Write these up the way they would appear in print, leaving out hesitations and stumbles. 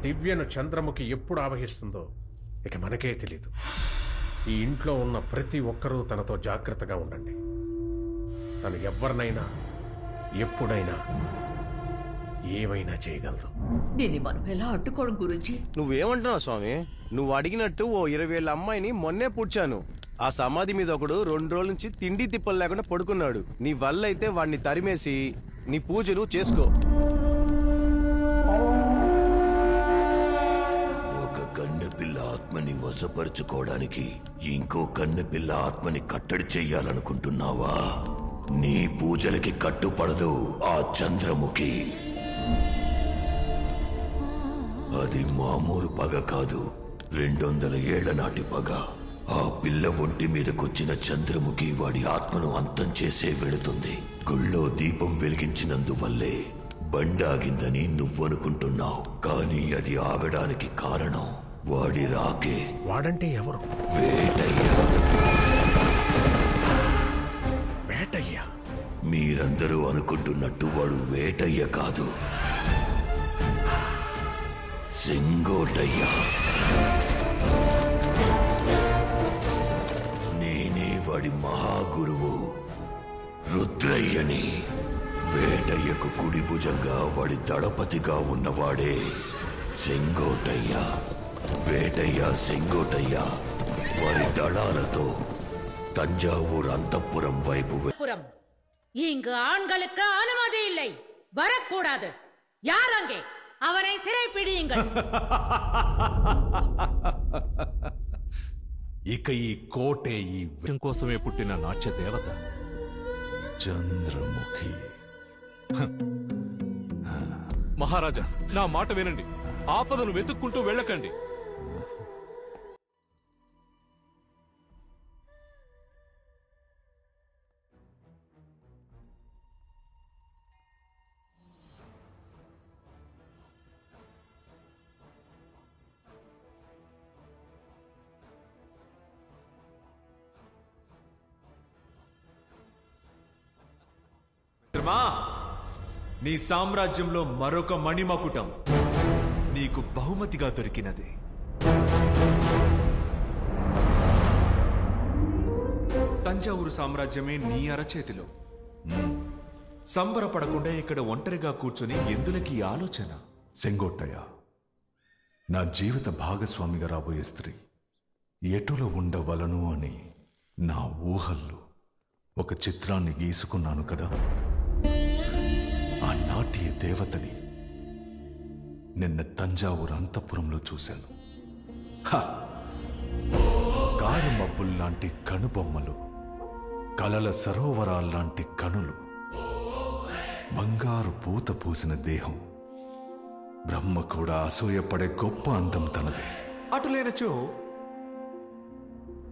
దివ్యను చంద్రముఖి ఎప్పుడు ఆవహిస్తుందో ఇక మనకే తెలీదు. ఈ ఇంట్లో ఉన్న ప్రతి ఒక్కరూ తనతో జాగ్రత్తగా ఉండండి. తను ఎవరినైనా ఎప్పుడైనా ఏమైనా చేయగలదు. దీన్ని మనం ఎలా అడ్డుకోవడం గురించి నువ్వేమంటున్నావు స్వామి? నువ్వు అడిగినట్టు ఓ 20 ఏళ్ల అమ్మాయిని మొన్నే పుడ్చాను. ఆ సమాధి మీద ఒకడు 2 రోజుల నుంచి తిండి తిప్పలు లేకుండా పడుకున్నాడు. నీ వల్ల అయితే వాడిని తరిమేసి నీ పూజలు చేసుకో. ఒక కన్నెపిల్ల ఆత్మని వశపరుచుకోవడానికి ఇంకో కన్నెపిల్ల ఆత్మని కట్టడి చెయ్యాలనుకుంటున్నావా? నీ పూజలకి కట్టుపడదు ఆ చంద్రముఖి. అది మామూలు పగ కాదు, 200 ఏళ్ల నాటి పగ. ఆ పిల్ల ఒంటి మీదకొచ్చిన చంద్రముఖి వాడి ఆత్మను అంతం చేసే వెళుతుంది. గుళ్ళో దీపం వెలిగించినందువల్లే బండాగిందని నువ్వనుకుంటున్నావు, కానీ అది ఆగడానికి కారణం వాడి రాకే. వాడంటే ఎవరు? వేటయ్య. వేటయ్య? మీరందరూ అనుకుంటున్నట్టు వాడు వేటయ్య కాదు, సెంగోటయ్య. నేనే వాడి మహాగురువు రుద్రయ్యని. వేటయ్యకు కుడి భుజంగా వాడి దళపతిగా ఉన్నవాడే సెంగోటయ్య. వేటయ్య, సెంగోటయ్య వారి దళాలతో தஞ்சாவூர் அந்தப்புறம் வைப்பு. இங்கு ஆண்களுக்கு அனுமதி இல்லை, வரக்கூடாது. யார் அங்கே? அவனை சிறைப்பிடியுங்கள். ఇక ఈ కోటే ఈ విషయం కోసమే పుట్టిన నాట్య దేవత చంద్రముఖి. మహారాజా, నా మాట వినండి. ఆపదను వెతుక్కుంటూ వెళ్ళకండి. నీ సామ్రాజ్యంలో మరొక మణిమకుటం నీకు బహుమతిగా దొరికినది. తంజావూరు సామ్రాజ్యమే నీ అరచేతిలో. సంబరపడకుండా ఇక్కడ ఒంటరిగా కూర్చొని ఎందులకి ఆలోచన? సెంగోట్టయ్య, నా జీవిత భాగస్వామిగా రాబోయే స్త్రీ ఎటులో ఉండవలను అని నా ఊహల్లో ఒక చిత్రాన్ని గీసుకున్నాను కదా. ఆ నాట్య దేవతని నిన్న తంజావూరు అంతఃపురంలో చూశాను. కారు మబ్బుల్లాంటి కనుబొమ్మలు, కలల సరోవరాల్లాంటి కనులు, బంగారు పూత పూసిన దేహం, బ్రహ్మ కూడా అసూయపడే గొప్ప అందం తనదే. అటులేనచో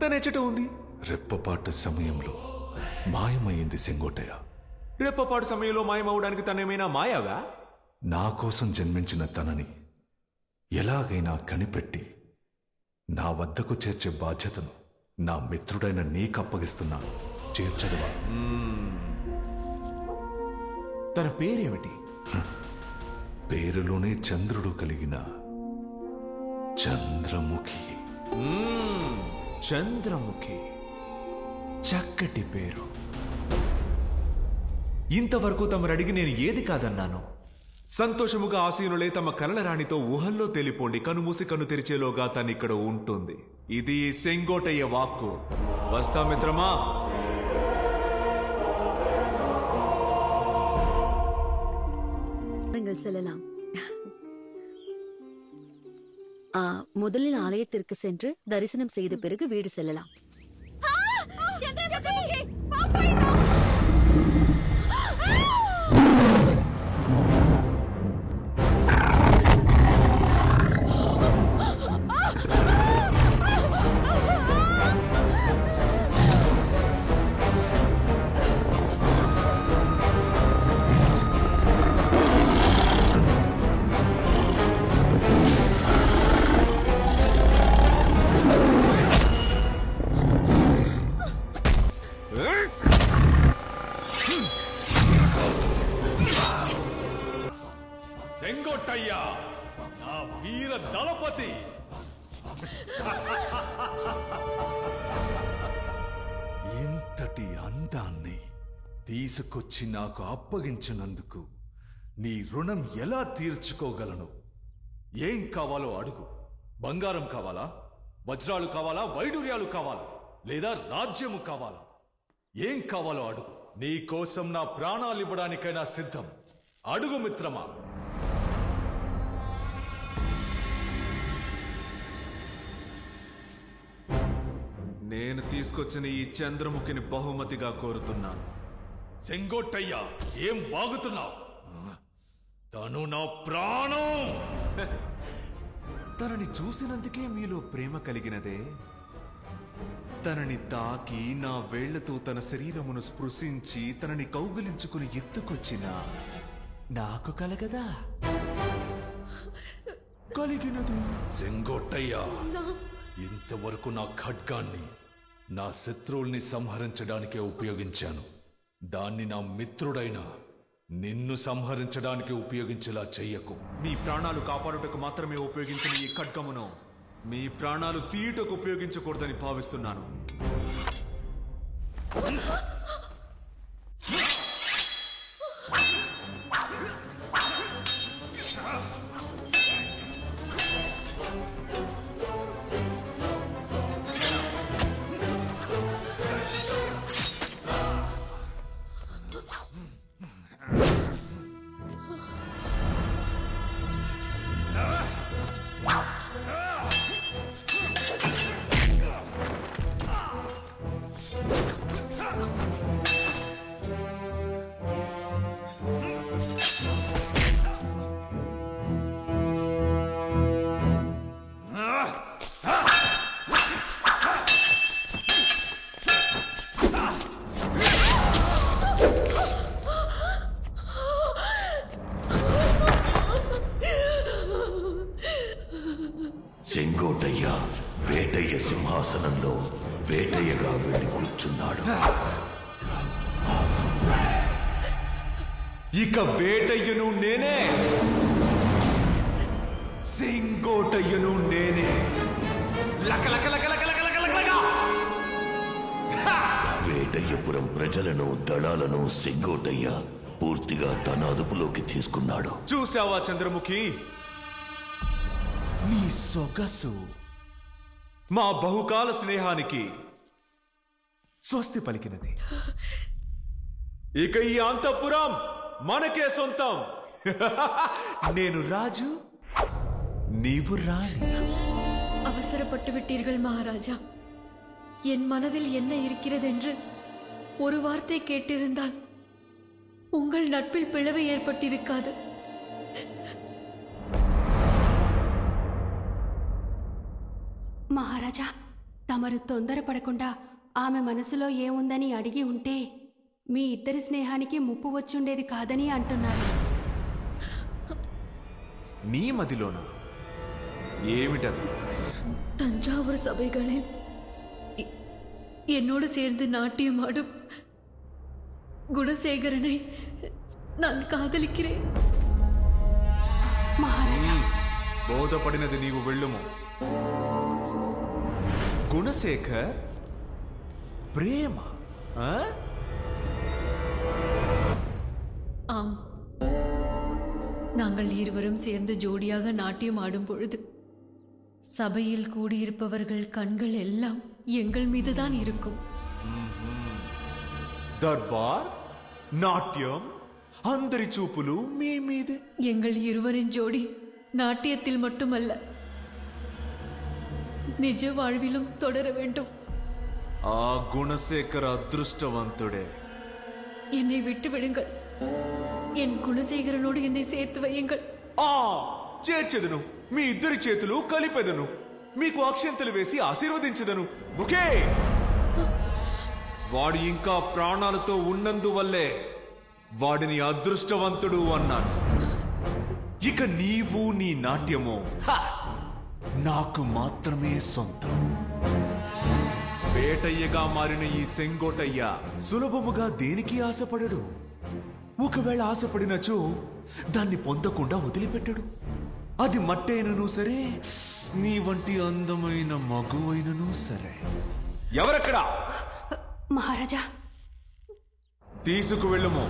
తనెచ్చట ఉంది. రెప్పపాటు సమయంలో మాయమైంది సెంగోటయ్య. రెప్పపాటు సమయంలో మాయమవడానికి తనేమైనా మాయావా? నా కోసం జన్మించిన తనని ఎలాగైనా కనిపెట్టి నా వద్దకు చేర్చే బాధ్యతను నా మిత్రుడైన నీకప్పగిస్తున్నాను. చేర్చదువా? తన పేరేమిటి? పేరులోనే చంద్రుడు కలిగిన చంద్రముఖి. చంద్రముఖి, చక్కటి పేరు. ఇంతవరకు తమరు అడిగి నేను ఏది కాదన్నాను? సంతోషముగా ఆశీనులే తమ కలల రాణితో ఊహల్లో తెలిపోండి. కనుమూసి కన్ను తెరిచేలోగా తనిక్కడ ఉంటుంది. ఇది సెంగోటయ్య వాక్కు. వస్తా మిత్రమా. செல்லலாம். முதலில் ஆலயத்திற்கு சென்று தரிசனம் செய்த பிறகு வீடு செல்லலாம். సెంగోట్టయ్య, నా వీర దళపతి. ఇంతటి అందాన్ని తీసుకొచ్చి నాకు అప్పగించినందుకు నీ రుణం ఎలా తీర్చుకోగలను? ఏం కావాలో అడుగు. బంగారం కావాలా? వజ్రాలు కావాలా? వైడూర్యాలు కావాలా? లేదా రాజ్యము కావాలా? ఏం కావాలో అడుగు. నీ కోసం నా ప్రాణాలు ఇవ్వడానికైనా సిద్ధం. అడుగు మిత్రమా. నేను తీసుకొచ్చిన ఈ చంద్రముఖిని బహుమతిగా కోరుతున్నాను. సెంగోట్టయ్యా, ఏం వాగుతున్నావు? తను నా ప్రాణం. తనని చూసినందుకే మీలో ప్రేమ కలిగినదే. తనని తాకి నా వేళ్లతో తన శరీరమును స్పృశించి తనని కౌగిలించుకుని ఎత్తుకొచ్చిన నాకు కలగదా? కలిగినది. సెంగోట్టయ్యా, ఇంతవరకు నా ఖడ్గాన్ని నా శత్రువుల్ని సంహరించడానికే ఉపయోగించాను. దాన్ని నా మిత్రుడైన నిన్ను సంహరించడానికి ఉపయోగించేలా చెయ్యకు. మీ ప్రాణాలు కాపాడుటకు మాత్రమే ఉపయోగించిన ఈ ఖడ్గమును మీ ప్రాణాలు తీయుటకు ఉపయోగించకూడదని భావిస్తున్నాను. సెంగోటయ్య వేటయ్య సింహాసనంలో వేటయ్యగా వెళ్ళి కూర్చున్నాడు. ఇక వేటయ్యను నేనే, సెంగోటయ్యను నేనే. వేటయ్యపురం ప్రజలను దళాలను సెంగోటయ్య పూర్తిగా తన అదుపులోకి తీసుకున్నాడు. చూసావా చంద్రముఖి, నీ సొగసు మా బహుకాల స్నేహానికి స్వస్తి పలికినది. ఇక ఈ అంతఃపురం మనకే సొంతం. నేను రాజు, నీవు రాణి. அவசரப்பட்டு விட்டீர்கள் மகாராஜா. என் மனதில் என்ன இருக்கிறது என்று ஒரு வார்த்தை கேட்டிருந்தால் உங்கள் நட்பில் பிளவு ஏற்பட்டிருக்காது. మహారాజా, తమరు తొందరపడకుండా ఆమె మనసులో ఏముందని అడిగి ఉంటే మీ ఇద్దరి స్నేహానికి ముప్పు వచ్చుండేది కాదని అంటున్నారు. నీ మదిలోన ఏమిటది? தஞ்சாவூர் சபைகளில் என்னோடு சேர்ந்து நாட்டியமாடும் குணசேகரனை நான் காதலிக்கிறேன். మహారాజా, బోధపడినది నీవు వెళ్ళుము. குணசேகர் பிரேம? ஆம், நாங்கள் இருவரும் சேர்ந்து ஜோடியாக நாட்டியம் ஆடும் பொழுது சபையில் கூடியிருப்பவர்கள் கண்கள் எல்லாம் எங்கள் மீதுதான் இருக்கும். దర్బార్, నాట్యం, అందరి చూపులు మీ మీదే. எங்கள் இருவரின் ஜோடி நாட்டியத்தில் மட்டுமல்ல, నిజ வாழ்விலும் தொடர வேண்டும். ఆ గుణశేఖర అదృష్టవంతుడే. என்னை விட்டு விடுங்கள். என் குணசேகரனோடு என்னை சேர்த்து வையுங்கள். చేర్చెదను. మీ ఇద్దరి చేతులు కలిపెదను. మీకు అక్షంతలు వేసి ఆశీర్వదించదను. ఓకే. వాడు ఇంకా ప్రాణాలతో ఉన్నందువల్లే వాడిని అదృష్టవంతుడు అన్నాను. ఇక నీవు నీ నాట్యమో నాకు మాత్రమే సొంతం. వేటయ్యగా మారిన ఈ సెంగోటయ్య సులభముగా దేనికి ఆశపడడు. ఒకవేళ ఆశపడినచో దాన్ని పొందకుండా వదిలిపెట్టడు. అది మట్టైనను సరే, నీ వంటి అందమైన మగువైనను సరే. ఎవరక్కడా? మహారాజా, తీసుకువెళ్ళుము.